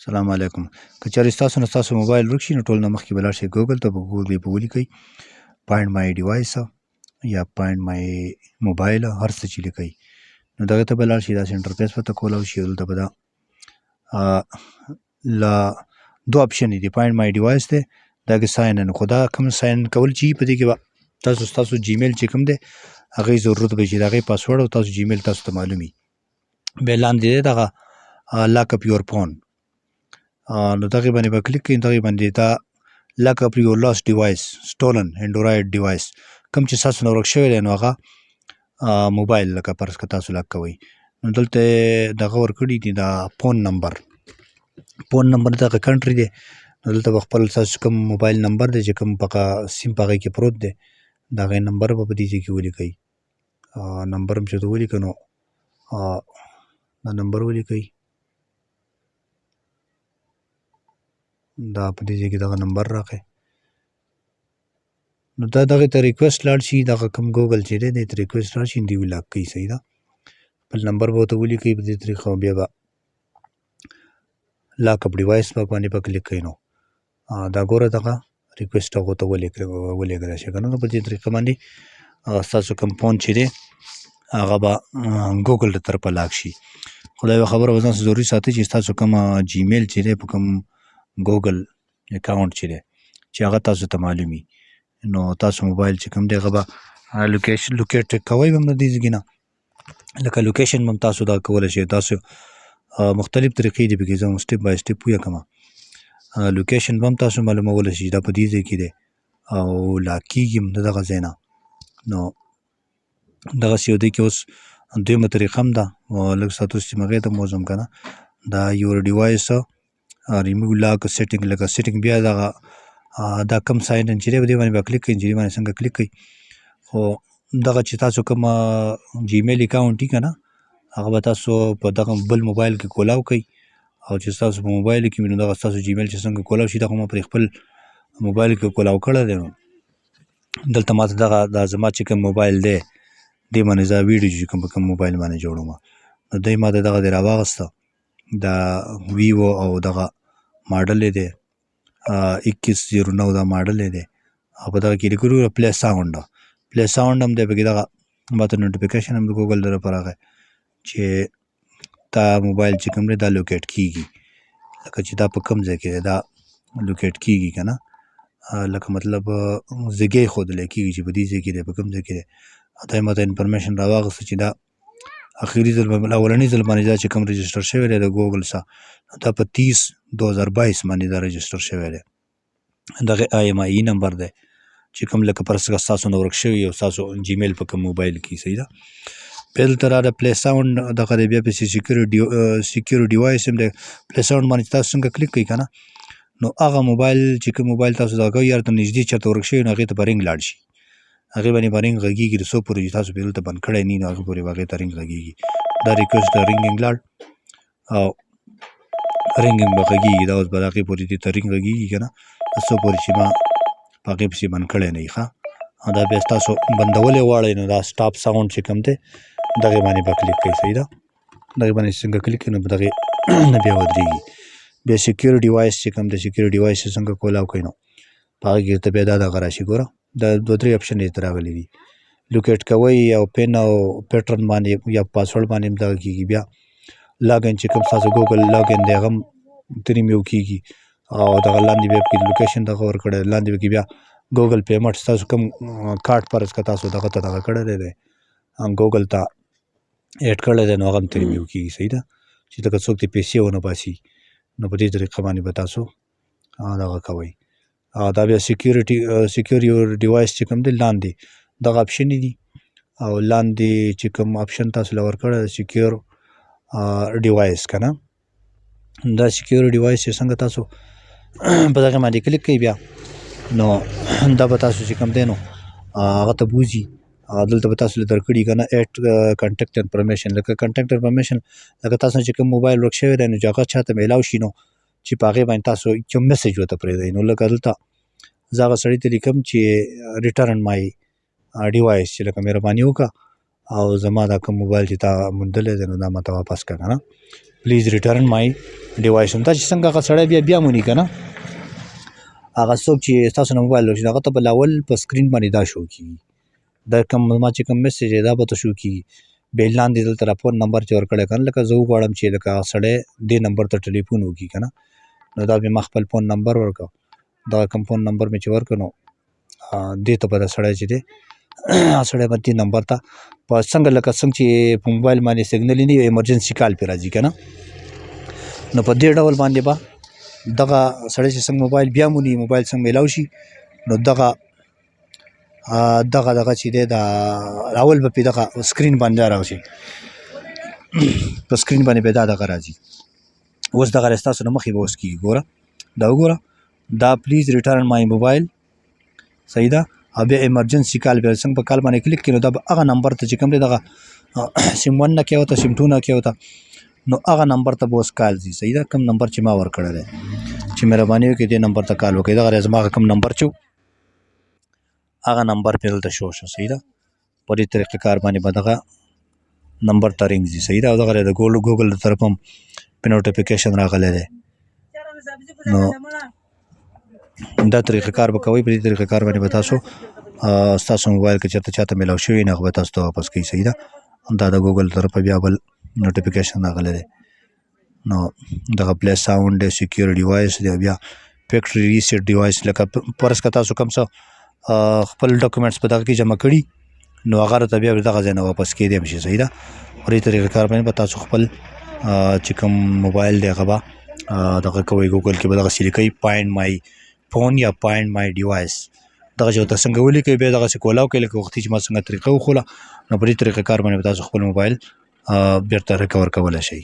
سلام علیکم. که چېرې ستاسو نه ستاسو موبایل ورک شي نو ټول نه مخکې به لاړ شئ ګوګل ته، په ګوګل کې به ولیکئ فایند مای ډیوایس یا فایند مای موبایل، هر څه چې لیکئ نو دغې ته به لاړ شئ. داسې انټرفیس ورته کولی شئ. دلته به دا لا دو اپشن دي، فایند مای ډیوایس دی، دا کې ساین ان، خو دا کوم ساین ان کول چې په دې کې به ستاسو جیمیل چې کوم دی هغې ضرورت به شي، د هغې پاسورډ او تاسو جیمیل تاسو ته معلوم وي. بیا لاندې دی دغه لاک اپ یور فون، نو دغې باندې به کلیک کړئ. دغې باندې دا لاک اپ یور لاست ډیوایس سټولن انډرایډ ډیوایس، کوم چې ستاسو نه ورک شوی دی نو هغه موبایل لکه فرض که تاسو لاک کوئ نو دلته دغه ورکړي دي دا فون نمبر دغه کنټري دی نو دلته به خپل ستاسو کوم موبایل نمبر دی چې کوم پکه سیم په هغې کې پروت دی د هغې نمبر به په دې ځای کې ولیکئ. نمبر هم چې ورته ولیکه نو دا نمبر ولیکئ، دا په دې ځای کې دغه نمبر راغی نو دا دغې ته ریکویسټ لاړ شي، دغه کوم ګوګل چې دی دې ته ریکویسټ لاړ شي دوی لاک کوي. صحیح ده، خپل نمبر به ورته ولیکئ په دې طریقه، بیا به لاک اپ ډیوایس باندې به کلیک کوئ. نو دا ګوره دغه ریکویسټ هغو ته ولېږلی شي که نه، نو په دې طریقه باندې ستاسو کوم فون چې دی هغه به ګوګل له طرفه لاک شي. خو دا یوه خبره به ځان ضروري ساتئ چې ستاسو کوم جیمیل چې دی په کوم ګوګل اکاونټ چې دی چې هغه تاسو ته معلوم وي نو تاسو موبایل چې کوم دی هغه به لوکیټ کوئ به هم د دې ځای نه، لکه لوکیشن به هم تاسو دا کولی شئ. تاسو مختلف طریقې دي پکې، زه هم سټپ بای سټپ ویه کومه. لوکیشن به هم تاسو معلومولی شئ دا په دې ځای کې دی او لاک کېږي هم د دغه ځای نه. نو دغسې یو دی کې اوس دویمه طریقه هم ده، لږ ساعت اوس چې هغې ته م وځم که نه، دا یور ډیوایس ریموو لاک سیټینګ، لکه سیټینګ بیا دغه دا کم ساین ان چې دی په دې باندې به کلیک کوئ. انجیني باندې څنګه کلیک کوئ، خو دغه چې تاسو کوم جیمیل اکاونټ وي که نه هغه به تاسو په دغه بل موبایل کې کولاو کوئ، او چې ستاسو په موبایل کې وي نو دغه ستاسو جیمیل چې څنګه کولاو شي دغه ما پرې خپل موبایل کې کولاو کړی دی. نو دلته ماته دغه دا زما چې کوم موبایل دی دې باندې زه ویډیو چې کوم په کوم موبایل باندې جوړوم نو دی ماته دغه دی راواغسته، دا ویوو او دغه ماډل یې دی 2109 دا ماډل یې دی، او په دغه کې لیکلي پلی ساونډ هم دی پکې. دغه ماته نوټیفیکیشن هم د ګوګل طرفه راغی چې دا موبایل چې کوم دی دا لوکیټ کېږي، لکه چې دا په کوم ځای کې دی دا لوکیټ کېږي که نه، لکه مطلب زیږی ښودلی کېږي چې په دې ځای کې دی په کوم ځای کې دی. دا یې ماته انفرمیشن راواغسته چې دا اخري ځل اولني ځل باندې دا چې کوم رجسټر شوی دی د ګوګل سره دا په 30/2022 باندې دا رجسټر شوی دی. دغه IMEI نمبر دی چې کوم لکه فرض کړه ستاسو نه ورک شوي او ستاسو جیمیل په کوم موبایل کې. صحیح ده، بیا دلته راغلی پلی ساونډ دغه دی، بیا پسې سیکیور ډیوایس هم دی. پلی ساونډ باندې تاسو څنګه کلیک کوئ که نه نو هغه موبایل چې کوم موبایل تاسو دغه کوئ یار ته نږدې چېرته ورک شوي نو هغې ته به رنګ لاړ شي، هغې باندې به رنګ غږېږي تر څو پورې چې تاسو پرې دلته بند کړی نه وي نو هغې پورې به هغې ته رنګ غږېږي. دا ریکویسټ د رنګینګ لاړ او رنګینګ به غږېږي، دا اوس به د هغې پورې دې ته رنګ غږېږي که نه تر څو پورې چې ما په هغې پسې بند کړی نه وي. ښه، دا بیا ستاسو بندولی غواړئ نو دا سټاپ ساونډ چې کوم دی دغې باندې به کلیک کوئ. صحیح ده، دغې باندې څنګه کلیک کوئ نو په دغې نه بیا ودرېږي. بیا سیکیور ډیوایس چې کوم دی سیکیور ډیوایس چې څنګه کولاو کوئ نو په هغې کې درته بیا دا دغه راشي. ګوره دا 2-3 اپشن یې راغلي دي، لوکیټ کوئ او پین او پیټرن باندې یا پاسورډ باندې هم دغه کېږي. بیا لاګن چې کوم ستاسو ګوګل لاګن دی هغه هم ترې کېږي او دغه لاندې بیا پکې لوکیشن دغه ورکړی، لاندې پکې بیا ګوګل پیمنټ ستاسو کوم کارت فرض که تاسو دغه ته دغه کړی دی ګوګل ته ایډ کړی دی نو هغه هم ترې کېږي. صحیح ده، چې لکه څوک دې پیسې ونه باسي نو په دې طریقه باندې به تاسو دغه کوئ. دا بیا سیکیور یور ډیوایس چې کوم دی لاندې دغه اپشن دي او لاندې چې کوم اپشن تاسو له ورکړی سیکیور ډیوایس که نه، دا سیکیور ډیوایس چې څنګه تاسو په دغې باندې کلیک کوئ بیا نو دا به تاسو چې کوم دی نو هغه ته بوځي. دلته به تاسو له درکړي که نه ایډ کنټیکټ انفرمیشن، لکه کنټیکټ انفرمیشن لکه تاسو چې کوم موبایل ورک شوی دی نو چې هغه چاته میلاو شي نو چې په هغې باندې تاسو کوم میسج ورته پرېږدئ. نو لکه دلته زه هغه سړي ته لیکم چې ریټرن مای ډیوایس چې لکه مهرباني وکړه او زما دا کوم موبایل چې تا موندلی دی نو دا ماته واپس کړه که نه. پلیز ریټرن مای ډیوایس. دا چې څنګه هغه سړی بیا مونی که نه هغه څوک چې ستاسو نه موبایل لوشي هغه ته به لاول په سکرین باندې دا شو کېږي دا کوم ما چې کوم میسج دی دا به ته شو کېږي بیا لاندې دلته راپور نمبر چې ورکړی که نه لکه زه وغواړم چې لکه هغه سړی دې نمبر ته ټلیفون وکړي که نه نو دا بیا ما خپل فون نمبر ورکړه دغه کوم فون نمبر مې چې ورکړ نو دې ته به دا سړی چې دی هغه سړی به دې نمبر ته په څنګه لکه څنګه چې په موبایل باندې سګنل نه وي ایمرجنسي کال پرې راځي که نه نو په دې ډول باندې به دغه سړی چې څنګه موبایل بیا مونی موبایل څنګه میلاو شي نو دغه چې دی دا اول به پې دغه سکرین باندې راشي په سکرین باندې به دغه راځي اوس دغه ستاسو نه مخې به اوس کېږي ګوره دا وګوره دا پلیز ریټرن مای موبایل صحیح ده او بیا ایمرجنسي کال بیا څنګه په کال باندې کلیک کړي نو دا به هغه نمبر ته چې کوم دی دغه سیم 1 نه کې وته سیم 2 نه کې وته نو هغه نمبر ته به اوس کال ځي صحیح ده کوم نمبر چې ما ورکړی دی چې مهرباني وکړئ دې نمبر ته کال وکړئ دغه زما کوم نمبر چې هغه نمبر پې دلته شو صحیح ده په دې طریقې کار باندې به دغه نمبر ته رینګ ځي صحیح ده او دغه د ګوګل د طرف هم په نوټیفیکیشن راغلی دی نو دا طریقې کار به کوئ په دې طریقې کار باندې به تاسو ستاسو موبایل کې چېرته چاته میلاو شوي نه هغه به تاسو ته واپس کوي صحیح ده دا د ګوګل طرفه بیا بل نوټیفیکیشن راغلی دی نو دغه پلی ساوند دی سیکیور ډیوایس دی بیا فیکټري ریسیټ ډیوایس لکه فرض که تاسو کوم څه خپل ډاکومنټس په دغه کې جمع کړي نو هغه راته بیا دغه ځای نه واپس کېدی هم شي صحیح ده په دې طریقې کار باندې به تاسو خپل چې کوم موبایل دی هغه به دغه کوئ ګوګل کې به دغسې لیکئ فایند مای فون یا فایند مای ډیوایس دغه چې ورته څنګه ولیکئ بیا دغسې کولاو کوئ لکه وختي چې ما څنګه طریقه وښوله نو په دې طریقې کار باندې به تاسو خپل موبایل بیرته ریکور کولی شئ